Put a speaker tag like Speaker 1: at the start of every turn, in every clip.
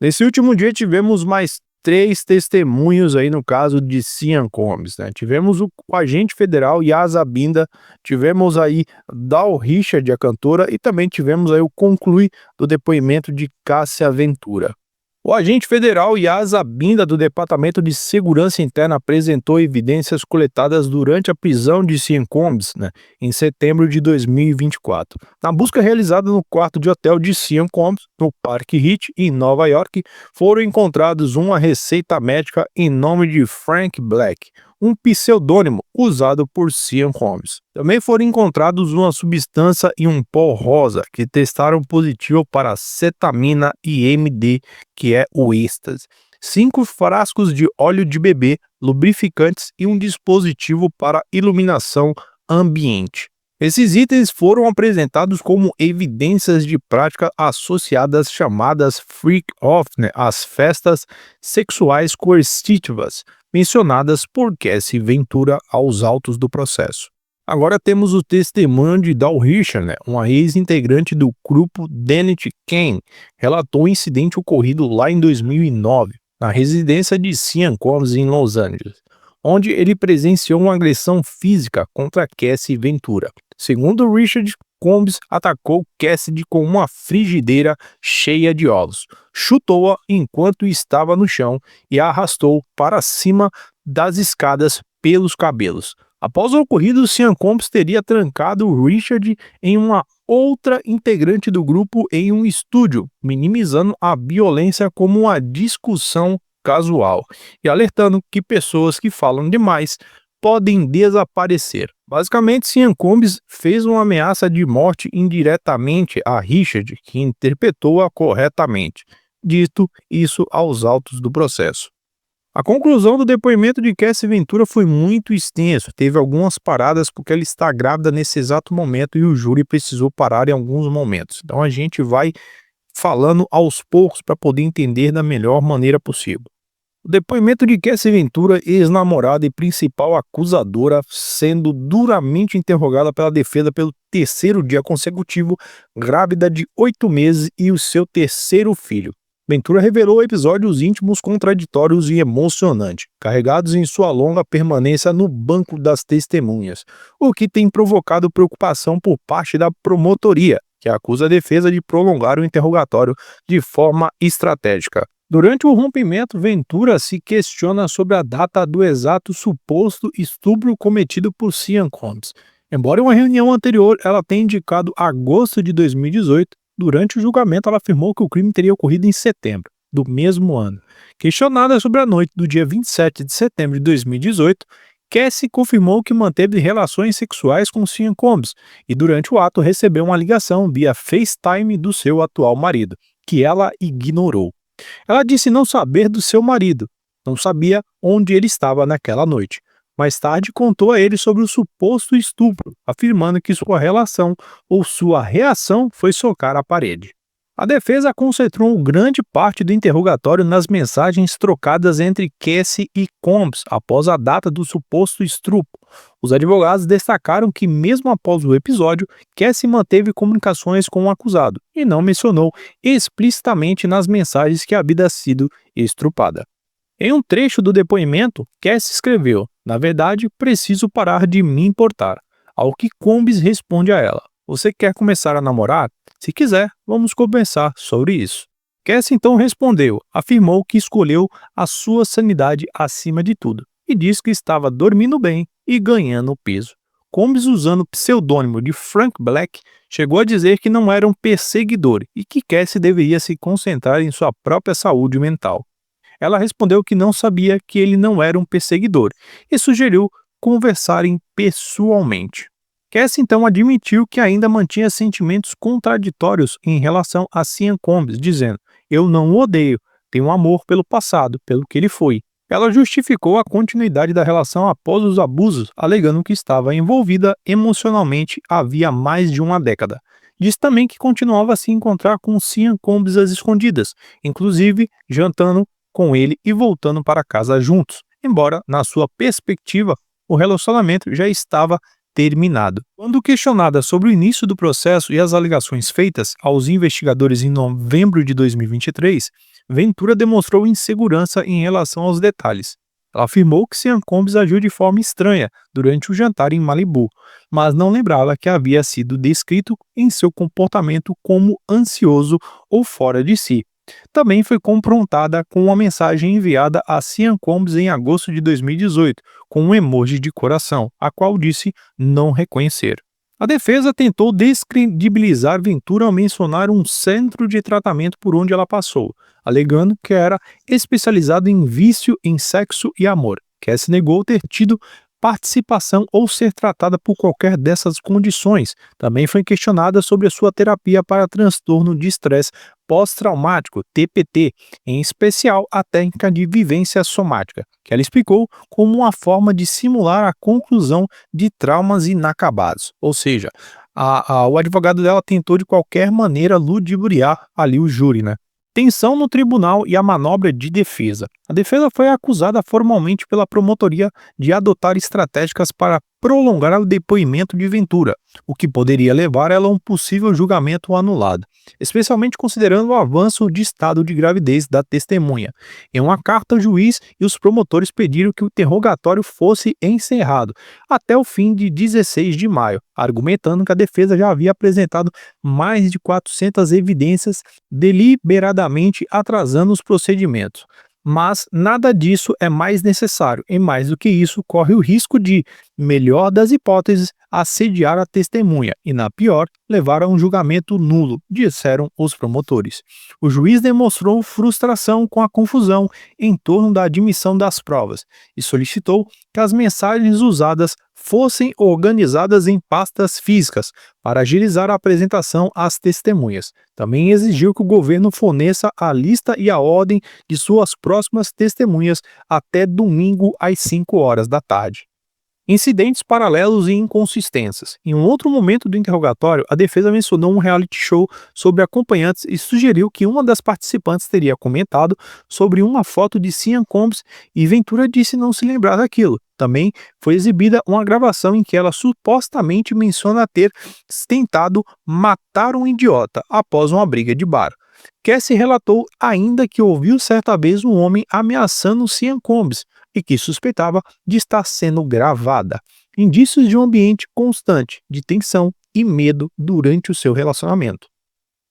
Speaker 1: Nesse último dia tivemos mais 3 testemunhos aí no caso de Sean Combs, né. Tivemos o agente federal Yasa Binda, tivemos aí Dal Richard, a cantora, e também tivemos aí o conclui do depoimento de Cássia Ventura. O agente federal Yasa Binda, do Departamento de Segurança Interna, apresentou evidências coletadas durante a prisão de Sean Combs, né, em setembro de 2024. Na busca realizada no quarto de hotel de Sean Combs, no Park Ridge, em Nova York, foram encontrados uma receita médica em nome de Frank Black, um pseudônimo usado por Sean Combs. Também foram encontrados uma substância e um pó rosa que testaram positivo para cetamina e MD, que é o êxtase. 5 frascos de óleo de bebê, lubrificantes e um dispositivo para iluminação ambiente. Esses itens foram apresentados como evidências de prática associadas chamadas freak-off, né, as festas sexuais coercitivas, mencionadas por Cassie Ventura aos autos do processo. Agora temos o testemunho de Dal Richard, né, uma ex-integrante do grupo Dennett Kane, relatou o incidente ocorrido lá em 2009, na residência de Sean Combs em Los Angeles, onde ele presenciou uma agressão física contra Cassie Ventura. Segundo Richard, Combs atacou Cassidy com uma frigideira cheia de ovos, chutou-a enquanto estava no chão e a arrastou para cima das escadas pelos cabelos. Após o ocorrido, Sean Combs teria trancado Richard em uma outra integrante do grupo em um estúdio, minimizando a violência como uma discussão casual e alertando que pessoas que falam demais podem desaparecer. Basicamente, Sean Combs fez uma ameaça de morte indiretamente a Richard, que interpretou-a corretamente. Dito isso aos autos do processo. A conclusão do depoimento de Cassie Ventura foi muito extenso, teve algumas paradas porque ela está grávida nesse exato momento e o júri precisou parar em alguns momentos. Então a gente vai falando aos poucos para poder entender da melhor maneira possível. O depoimento de Cassie Ventura, ex-namorada e principal acusadora, sendo duramente interrogada pela defesa pelo terceiro dia consecutivo, grávida de 8 meses e o seu terceiro filho. Ventura revelou episódios íntimos, contraditórios e emocionantes, carregados em sua longa permanência no banco das testemunhas, o que tem provocado preocupação por parte da promotoria, que acusa a defesa de prolongar o interrogatório de forma estratégica. Durante o rompimento, Ventura se questiona sobre a data do exato suposto estupro cometido por Sean Combs. Embora em uma reunião anterior ela tenha indicado agosto de 2018, durante o julgamento ela afirmou que o crime teria ocorrido em setembro do mesmo ano. Questionada sobre a noite do dia 27 de setembro de 2018, Cassie confirmou que manteve relações sexuais com Sean Combs e durante o ato recebeu uma ligação via FaceTime do seu atual marido, que ela ignorou. Ela disse não saber do seu marido, não sabia onde ele estava naquela noite. Mais tarde contou a ele sobre o suposto estupro, afirmando que sua relação ou sua reação foi socar a parede. A defesa concentrou grande parte do interrogatório nas mensagens trocadas entre Cassie e Combs após a data do suposto estupro. Os advogados destacaram que, mesmo após o episódio, Cassie manteve comunicações com o acusado e não mencionou explicitamente nas mensagens que havia sido estrupada. Em um trecho do depoimento, Cassie escreveu: "Na verdade, preciso parar de me importar", ao que Combs responde a ela: "Você quer começar a namorar? Se quiser, vamos conversar sobre isso." Cassie então respondeu, afirmou que escolheu a sua sanidade acima de tudo e disse que estava dormindo bem e ganhando peso. Combs, usando o pseudônimo de Frank Black, chegou a dizer que não era um perseguidor e que Cassie deveria se concentrar em sua própria saúde mental. Ela respondeu que não sabia que ele não era um perseguidor e sugeriu conversarem pessoalmente. Cassie então admitiu que ainda mantinha sentimentos contraditórios em relação a Sean Combs, dizendo: "Eu não o odeio, tenho amor pelo passado, pelo que ele foi." Ela justificou a continuidade da relação após os abusos, alegando que estava envolvida emocionalmente havia mais de uma década. Diz também que continuava a se encontrar com Sean Combs às escondidas, inclusive jantando com ele e voltando para casa juntos, embora, na sua perspectiva, o relacionamento já estava terminado. Quando questionada sobre o início do processo e as alegações feitas aos investigadores em novembro de 2023, Ventura demonstrou insegurança em relação aos detalhes. Ela afirmou que Sean Combs agiu de forma estranha durante o jantar em Malibu, mas não lembrava que havia sido descrito em seu comportamento como ansioso ou fora de si. Também foi confrontada com uma mensagem enviada a Sean Combs em agosto de 2018, com um emoji de coração, a qual disse não reconhecer. A defesa tentou descredibilizar Ventura ao mencionar um centro de tratamento por onde ela passou, alegando que era especializado em vício em sexo e amor. Cassie negou ter tido participação ou ser tratada por qualquer dessas condições. Também foi questionada sobre a sua terapia para transtorno de estresse pós-traumático, TPT, em especial a técnica de vivência somática, que ela explicou como uma forma de simular a conclusão de traumas inacabados. Ou seja, o advogado dela tentou de qualquer maneira ludibriar ali o júri, né? Tensão no tribunal e a manobra de defesa. A defesa foi acusada formalmente pela promotoria de adotar estratégicas para prolongar o depoimento de Ventura, o que poderia levar ela a um possível julgamento anulado, especialmente considerando o avanço de estado de gravidez da testemunha. Em uma carta, o juiz e os promotores pediram que o interrogatório fosse encerrado até o fim de 16 de maio, argumentando que a defesa já havia apresentado mais de 400 evidências deliberadamente atrasando os procedimentos. Mas nada disso é mais necessário, e mais do que isso, corre o risco de, melhor das hipóteses, assediar a testemunha e, na pior, levar a um julgamento nulo, disseram os promotores. O juiz demonstrou frustração com a confusão em torno da admissão das provas e solicitou que as mensagens usadas fossem organizadas em pastas físicas para agilizar a apresentação às testemunhas. Também exigiu que o governo forneça a lista e a ordem de suas próximas testemunhas até domingo às 5 horas da tarde. Incidentes paralelos e inconsistências. Em um outro momento do interrogatório, a defesa mencionou um reality show sobre acompanhantes e sugeriu que uma das participantes teria comentado sobre uma foto de Sean Combs e Ventura disse não se lembrar daquilo. Também foi exibida uma gravação em que ela supostamente menciona ter tentado matar um idiota após uma briga de bar. Cassie relatou ainda que ouviu certa vez um homem ameaçando Sean Combs e que suspeitava de estar sendo gravada. Indícios de um ambiente constante de tensão e medo durante o seu relacionamento.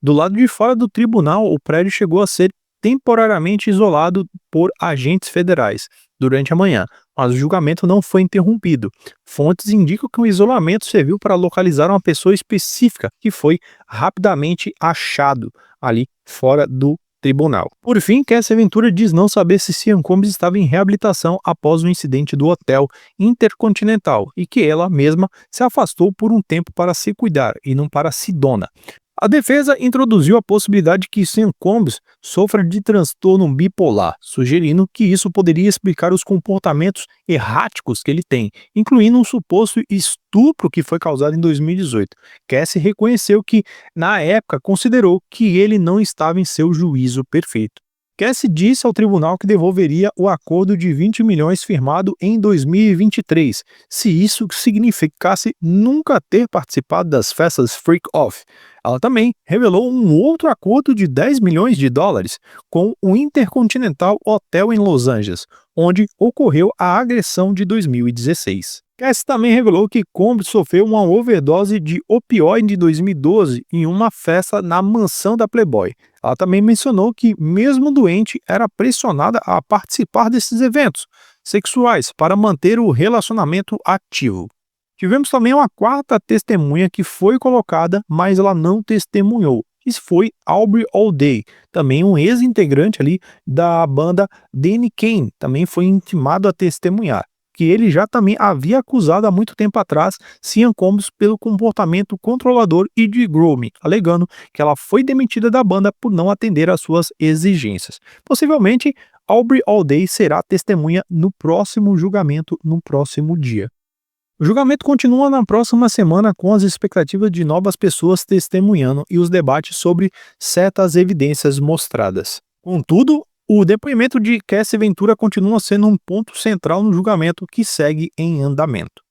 Speaker 1: Do lado de fora do tribunal, o prédio chegou a ser temporariamente isolado por agentes federais durante a manhã, mas o julgamento não foi interrompido. Fontes indicam que o isolamento serviu para localizar uma pessoa específica que foi rapidamente achado ali fora do tribunal. Por fim, Cassie Ventura diz não saber se Sean Combs estava em reabilitação após o incidente do Hotel Intercontinental e que ela mesma se afastou por um tempo para se cuidar e não para si dona. A defesa introduziu a possibilidade que Sean Combs sofra de transtorno bipolar, sugerindo que isso poderia explicar os comportamentos erráticos que ele tem, incluindo um suposto estupro que foi causado em 2018. Cassie reconheceu que, na época, considerou que ele não estava em seu juízo perfeito. Cassie disse ao tribunal que devolveria o acordo de 20 milhões firmado em 2023, se isso significasse nunca ter participado das festas Freak Off. Ela também revelou um outro acordo de 10 milhões de dólares com o Intercontinental Hotel em Los Angeles, onde ocorreu a agressão de 2016. Cassie também revelou que Combs sofreu uma overdose de opioide em 2012 em uma festa na mansão da Playboy. Ela também mencionou que, mesmo doente, era pressionada a participar desses eventos sexuais para manter o relacionamento ativo. Tivemos também uma quarta testemunha que foi colocada, mas ela não testemunhou. Isso foi Aubrey O'Day, também um ex-integrante ali da banda Danny Kane, também foi intimado a testemunhar, que ele já também havia acusado há muito tempo atrás Sean Combs pelo comportamento controlador e de grooming, alegando que ela foi demitida da banda por não atender às suas exigências. Possivelmente, Aubrey O'Day será testemunha no próximo julgamento, no próximo dia. O julgamento continua na próxima semana com as expectativas de novas pessoas testemunhando e os debates sobre certas evidências mostradas. Contudo, o depoimento de Cassie Ventura continua sendo um ponto central no julgamento que segue em andamento.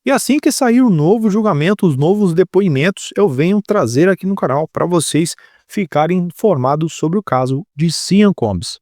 Speaker 1: E assim que sair o novo julgamento, os novos depoimentos, eu venho trazer aqui no canal para vocês ficarem informados sobre o caso de Cian Combs.